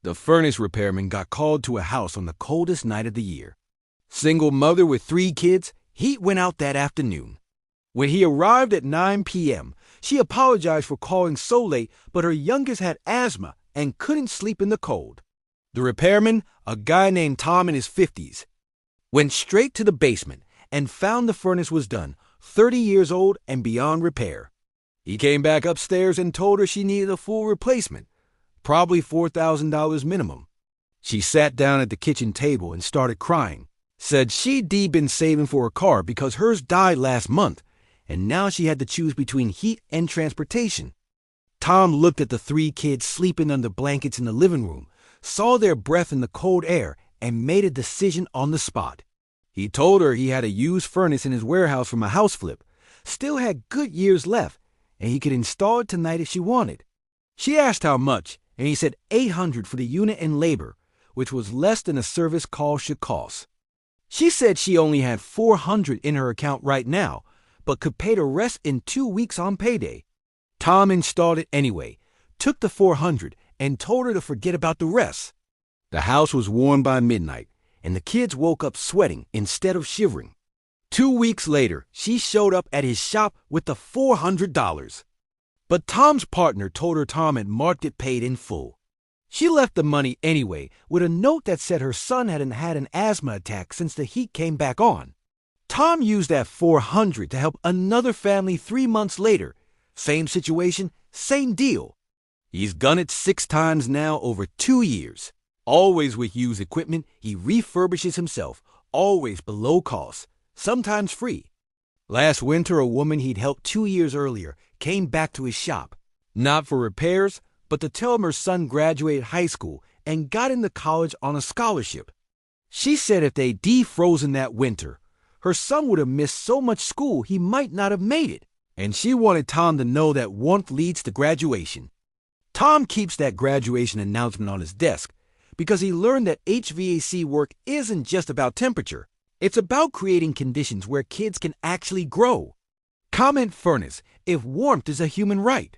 The furnace repairman got called to a house on the coldest night of the year. Single mother with 3 kids, heat went out that afternoon. When he arrived at 9 p.m., she apologized for calling so late, but her youngest had asthma and couldn't sleep in the cold. The repairman, a guy named Tom in his 50s, went straight to the basement and found the furnace was done, 30 years old and beyond repair. He came back upstairs and told her she needed a full replacement, probably $4,000 minimum. She sat down at the kitchen table and started crying, said she'd been saving for a car because hers died last month, and now she had to choose between heat and transportation. Tom looked at the 3 kids sleeping under blankets in the living room, saw their breath in the cold air, and made a decision on the spot. He told her he had a used furnace in his warehouse from a house flip, still had good years left, and he could install it tonight if she wanted. She asked how much, and he said $800 for the unit and labor, which was less than a service call should cost. She said she only had $400 in her account right now, but could pay the rest in 2 weeks on payday. Tom installed it anyway, took the $400, and told her to forget about the rest. The house was warm by midnight, and the kids woke up sweating instead of shivering. 2 weeks later, she showed up at his shop with the $400. But Tom's partner told her Tom had marked it paid in full. She left the money anyway with a note that said her son hadn't had an asthma attack since the heat came back on. Tom used that $400 to help another family 3 months later. Same situation, same deal. He's done it 6 times now over 2 years. Always with used equipment, he refurbishes himself, always below cost, sometimes free. Last winter, a woman he'd helped 2 years earlier came back to his shop, not for repairs, but to tell him her son graduated high school and got into college on a scholarship. She said if they'd defrozen that winter, her son would have missed so much school he might not have made it, and she wanted Tom to know that warmth leads to graduation. Tom keeps that graduation announcement on his desk because he learned that HVAC work isn't just about temperature. It's about creating conditions where kids can actually grow. Comment furnace if warmth is a human right.